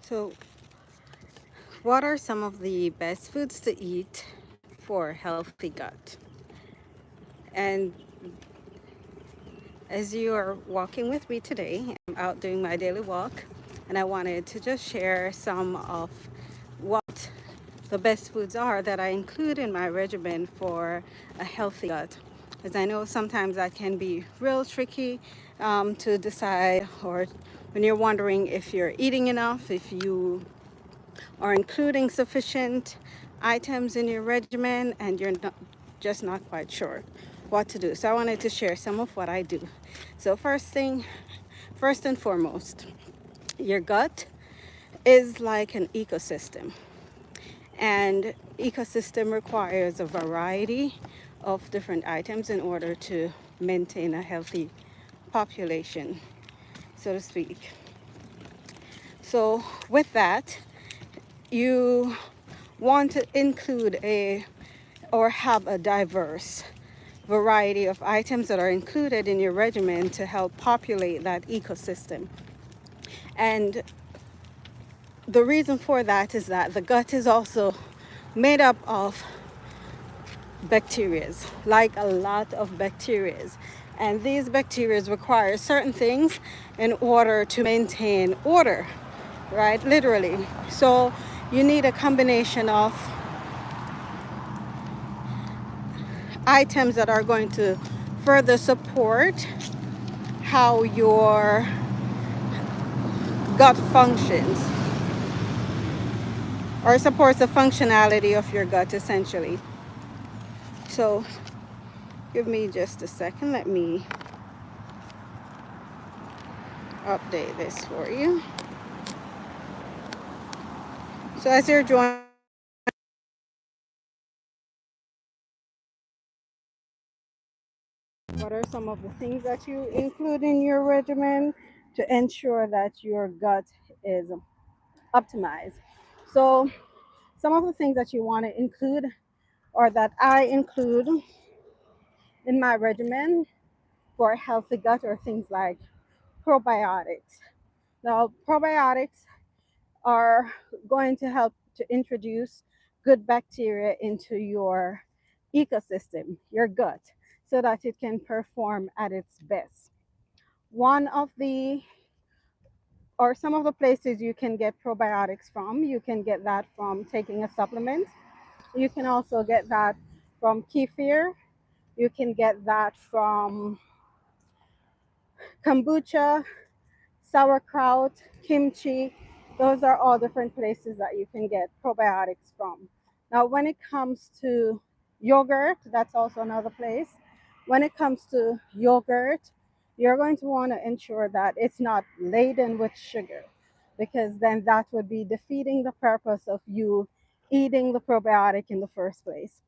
So, what are some of the best foods to eat for healthy gut? And as you are walking with me today, I'm out doing my daily walk, and I wanted to just share some of what the best foods are that I include in my regimen for a healthy gut. As I know sometimes that can be real tricky to decide, or when you're wondering if you're eating enough, if you are including sufficient items in your regimen and you're just not quite sure what to do. So I wanted to share some of what I do. So first and foremost, your gut is like an ecosystem, and ecosystem requires a variety of different items in order to maintain a healthy population, so to speak. So with that, you want to include or have a diverse variety of items that are included in your regimen to help populate that ecosystem. And the reason for that is that the gut is also made up of bacteria, like a lot of bacteria. And these bacteria require certain things in order to maintain order, right? Literally. So you need a combination of items that are going to further support how your gut functions, or supports the functionality of your gut essentially. So give me just a second. Let me update this for you. So as you're joining, what are some of the things that you include in your regimen to ensure that your gut is optimized? So some of the things that you want to include, or that I include in my regimen for a healthy gut, are things like probiotics. Now, probiotics are going to help to introduce good bacteria into your ecosystem, your gut, so that it can perform at its best. One of the, or some of the places you can get probiotics from, you can get that from taking a supplement. You can also get that from kefir. You can get that from kombucha, sauerkraut, kimchi. Those are all different places that you can get probiotics from. Now, when it comes to yogurt, that's also another place. When it comes to yogurt, you're going to want to ensure that it's not laden with sugar, because then that would be defeating the purpose of you eating the probiotic in the first place.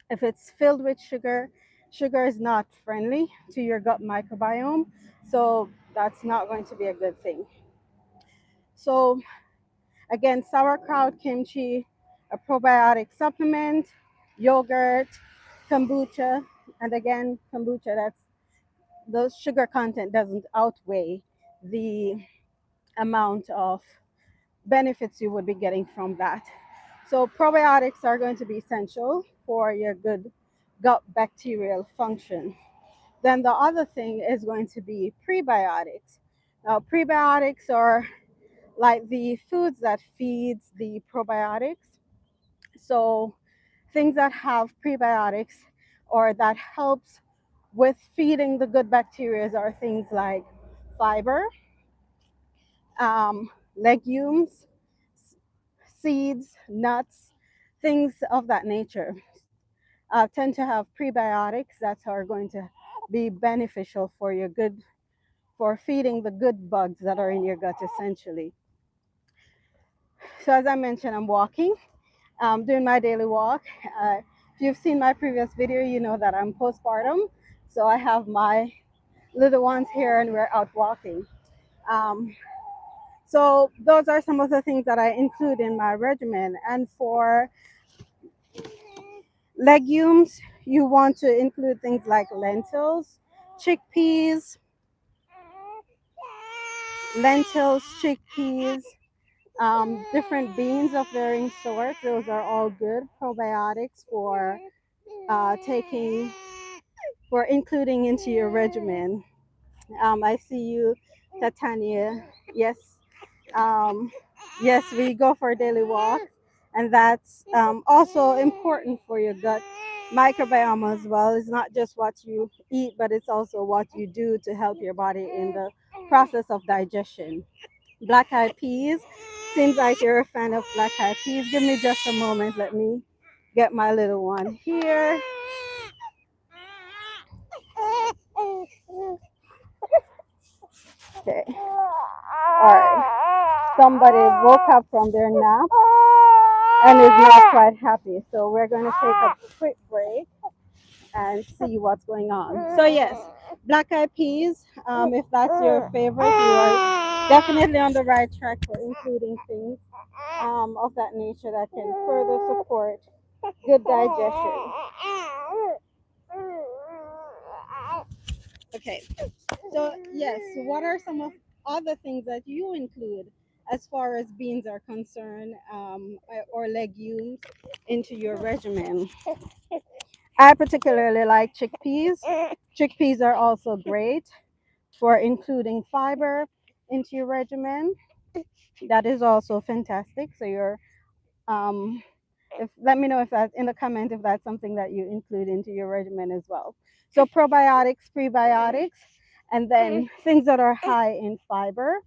If it's filled with sugar, sugar is not friendly to your gut microbiome. So that's not going to be a good thing. So again, sauerkraut, kimchi, a probiotic supplement, yogurt, kombucha, and again, kombucha, that's the sugar content doesn't outweigh the amount of benefits you would be getting from that. So probiotics are going to be essential for your good gut bacterial function. Then the other thing is going to be prebiotics. Now, prebiotics are like the foods that feeds the probiotics. So things that have prebiotics or that helps with feeding the good bacteria are things like fiber, legumes, seeds, nuts, things of that nature. Tend to have prebiotics that are going to be beneficial for your good, for feeding the good bugs that are in your gut essentially. So as I mentioned, I'm walking, doing my daily walk. If you've seen my previous video, you know that I'm postpartum. So I have my little ones here and we're out walking. Um, so those are some of the things that I include in my regimen. And for legumes, you want to include things like lentils, chickpeas, chickpeas, Different beans of varying sorts. Those are all good probiotics for taking, for including into your regimen. I see you, Tatania. Yes, um, yes, we go for daily walks, and that's also important for your gut microbiome as well. It's not just what you eat, but it's also what you do to help your body in the process of digestion. Black eyed peas. Seems like you're a fan of black eyed peas. Give me just a moment. Let me get my little one here. Okay. All right. Somebody woke up from their nap and is not quite happy. So we're going to take a quick break and see what's going on. So yes, black eyed peas. If that's your favorite, you are definitely on the right track for including things of that nature that can further support good digestion. Okay, so yes, what are some of other things that you include as far as beans are concerned, or legumes into your regimen? I particularly like chickpeas. Chickpeas are also great for including fiber into your regimen. That is also fantastic. So you're if let me know if that's in the comment if that's something that you include into your regimen as well. So probiotics, prebiotics, and then things that are high in fiber,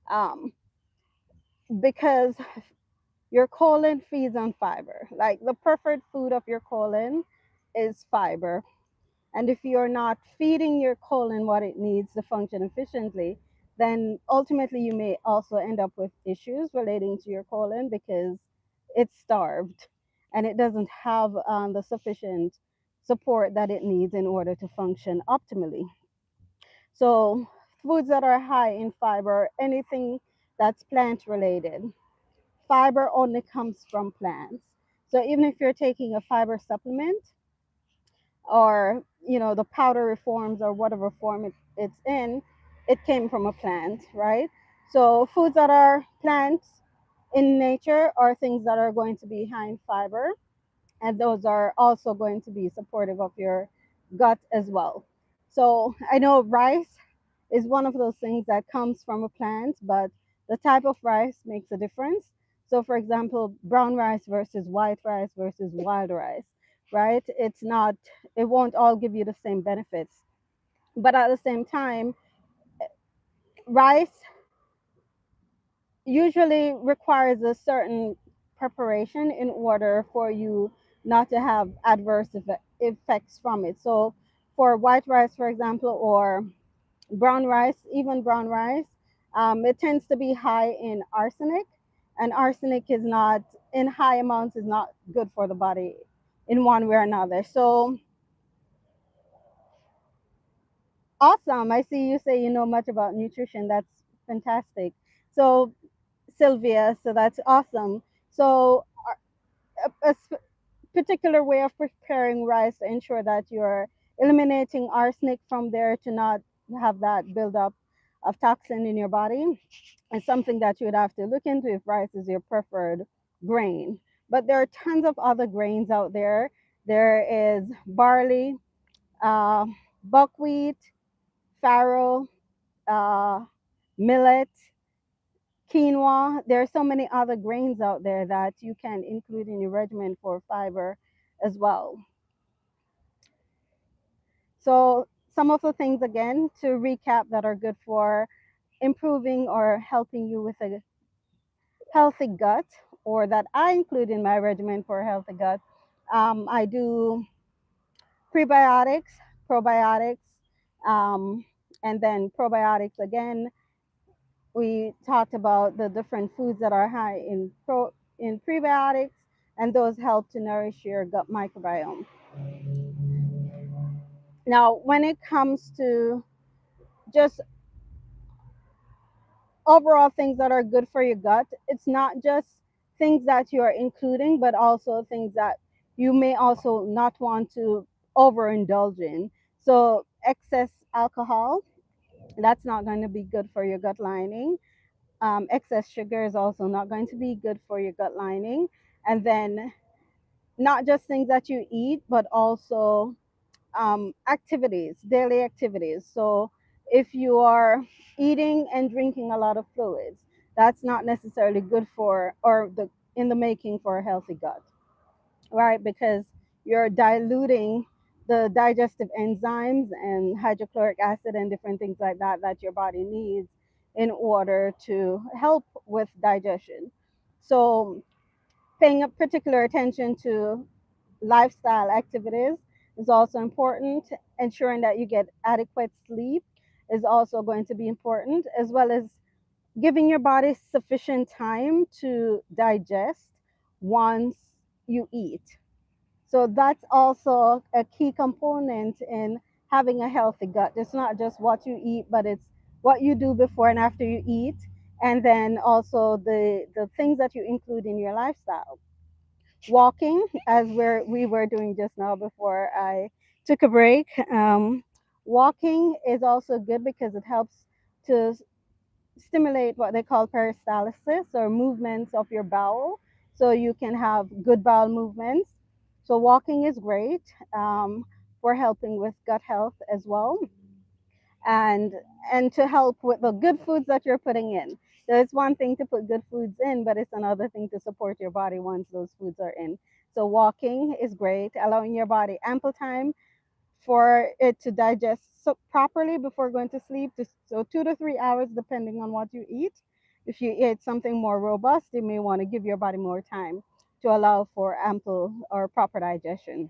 um, because your colon feeds on fiber. Like the preferred food of your colon is fiber. And if you're not feeding your colon what it needs to function efficiently, then ultimately you may also end up with issues relating to your colon because it's starved and it doesn't have the sufficient support that it needs in order to function optimally. So, foods that are high in fiber, anything that's plant related, fiber only comes from plants. So, even if you're taking a fiber supplement, or the powdery forms or whatever form it's in, it came from a plant, right? So foods that are plants in nature are things that are going to be high in fiber, and those are also going to be supportive of your gut as well. So I know rice is one of those things that comes from a plant, but the type of rice makes a difference. So, for example, brown rice versus white rice versus wild rice, right? It won't all give you the same benefits. But at the same time, rice usually requires a certain preparation in order for you not to have adverse effects from it. So, for white rice, for example, or brown rice, even brown rice, it tends to be high in arsenic, and arsenic is not, in high amounts, is not good for the body in one way or another. So, awesome. I see you say you know much about nutrition. That's fantastic. So, Sylvia, so that's awesome. So, a particular way of preparing rice to ensure that you're eliminating arsenic from there to not have that buildup of toxin in your body is something that you would have to look into if rice is your preferred grain. But there are tons of other grains out there. There is barley, uh, buckwheat, farro, uh, millet, quinoa. There are so many other grains out there that you can include in your regimen for fiber as well. So, some of the things again to recap that are good for improving or helping you with a healthy gut, or that I include in my regimen for a healthy gut. I do prebiotics, probiotics, um, and then probiotics again. We talked about the different foods that are high in prebiotics, and those help to nourish your gut microbiome. Now, when it comes to just overall things that are good for your gut, it's not just things that you are including, but also things that you may also not want to overindulge in. So, excess alcohol, that's not going to be good for your gut lining. excess sugar is also not going to be good for your gut lining. And then not just things that you eat, but also activities, daily activities. So if you are eating and drinking a lot of fluids, that's not necessarily good for or the in the making for a healthy gut, right? Because you're diluting the digestive enzymes and hydrochloric acid and different things like that that your body needs in order to help with digestion. So paying a particular attention to lifestyle activities is also important. Ensuring that you get adequate sleep is also going to be important, as well as giving your body sufficient time to digest once you eat. So that's also a key component in having a healthy gut. It's not just what you eat, but it's what you do before and after you eat, and then also the things that you include in your lifestyle. Walking, as we were doing just now before I took a break. Walking is also good because it helps to stimulate what they call peristalsis, or movements of your bowel, so you can have good bowel movements. So walking is great for helping with gut health as well, and to help with the good foods that you're putting in. So it's one thing to put good foods in, but it's another thing to support your body once those foods are in. So walking is great, allowing your body ample time for it to digest so properly before going to sleep. So 2 to 3 hours, depending on what you eat. If you eat something more robust, you may want to give your body more time to allow for ample or proper digestion.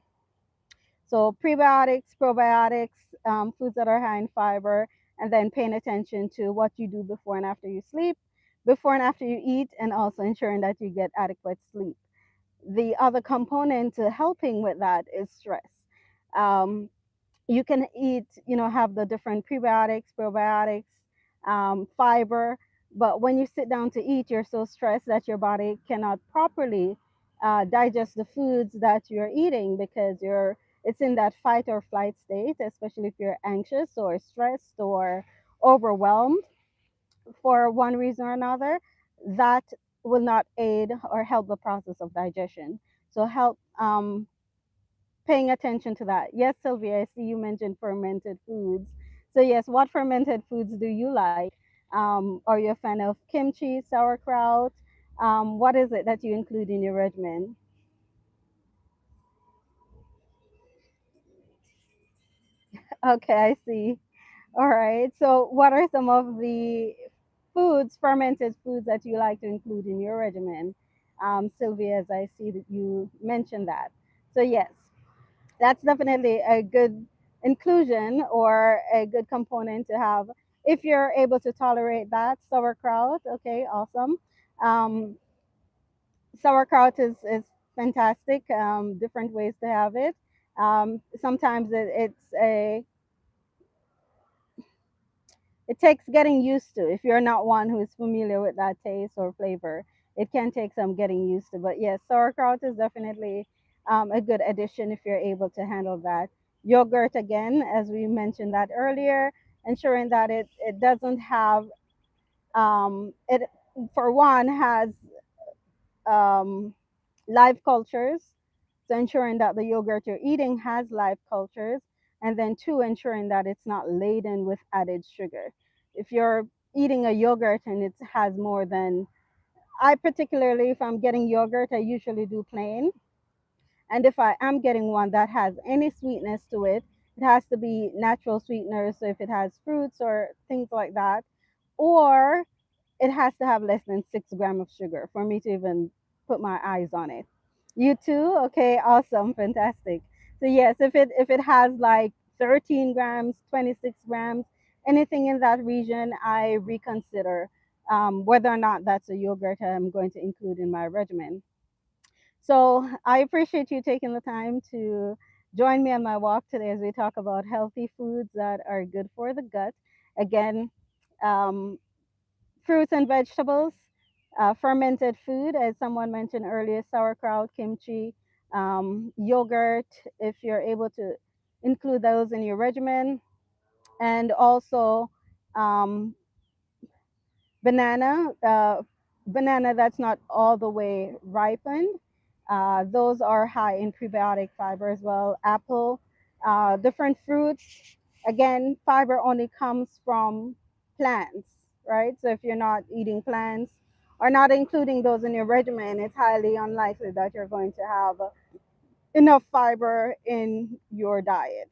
So prebiotics, probiotics, foods that are high in fiber, and then paying attention to what you do before and after you sleep, before and after you eat, and also ensuring that you get adequate sleep. The other component to helping with that is stress. Um, you can eat, have the different prebiotics, probiotics, fiber, but when you sit down to eat, you're so stressed that your body cannot properly digest the foods that you're eating, because it's in that fight or flight state, especially if you're anxious or stressed or overwhelmed for one reason or another. That will not aid or help the process of digestion. So help paying attention to that. Yes, Sylvia, I see you mentioned fermented foods. So yes, what fermented foods do you like? Are you a fan of kimchi, sauerkraut? What is it that you include in your regimen? Okay, I see. All right. So what are some of the foods, fermented foods, that you like to include in your regimen? Sylvia, as I see that you mentioned that. So yes, that's definitely a good inclusion or a good component to have if you're able to tolerate that. Sauerkraut, okay, awesome. um, Sauerkraut is fantastic. Different ways to have it. Sometimes it takes getting used to. If you're not one who is familiar with that taste or flavor, it can take some getting used to. But yes, sauerkraut is definitely a good addition if you're able to handle that. Yogurt, again, as we mentioned that earlier, ensuring that it doesn't have it for one has um, live cultures, so ensuring that the yogurt you're eating has live cultures, and then two, ensuring that it's not laden with added sugar. If you're eating a yogurt and it has more than, I particularly, if I'm getting yogurt, I usually do plain. And if I am getting one that has any sweetness to it, it has to be natural sweeteners. So if it has fruits or things like that, or it has to have less than 6 grams of sugar for me to even put my eyes on it. You too? Okay, awesome, fantastic. So yes, if it has like 13 grams, 26 grams, anything in that region, I reconsider whether or not that's a yogurt I'm going to include in my regimen. So I appreciate you taking the time to join me on my walk today as we talk about healthy foods that are good for the gut. Again, um, fruits and vegetables, fermented food, as someone mentioned earlier, sauerkraut, kimchi, yogurt, if you're able to include those in your regimen, and also um, Banana, banana that's not all the way ripened. Those are high in prebiotic fiber as well. Apple, different fruits. Again, fiber only comes from plants, right? So if you're not eating plants or not including those in your regimen, it's highly unlikely that you're going to have enough fiber in your diet.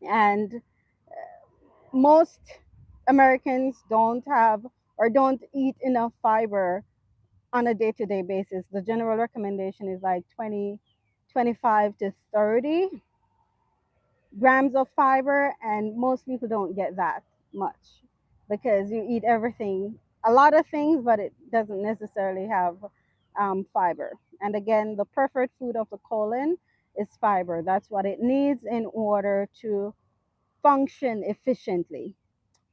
And most Americans don't have or don't eat enough fiber on a day-to-day basis. The general recommendation is like 20, 25 to 30 grams of fiber, and most people don't get that much because you eat everything, a lot of things, but it doesn't necessarily have fiber. And again, the preferred food of the colon is fiber. That's what it needs in order to function efficiently,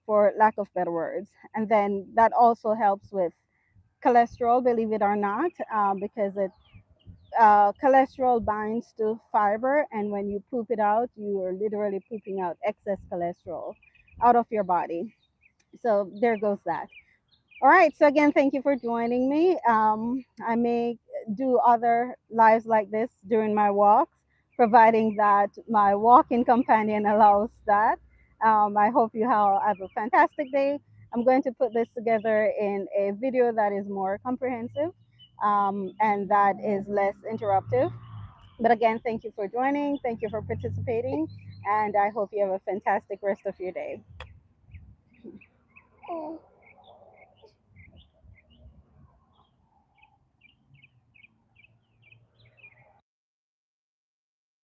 for lack of better words. And then that also helps with cholesterol, believe it or not, because cholesterol binds to fiber, and when you poop it out, you are literally pooping out excess cholesterol out of your body. So there goes that. All right. So again, thank you for joining me. I may do other lives like this during my walks, providing that my walking companion allows that. I hope you have a fantastic day. I'm going to put this together in a video that is more comprehensive, and that is less interruptive. But again, thank you for joining. Thank you for participating. And I hope you have a fantastic rest of your day.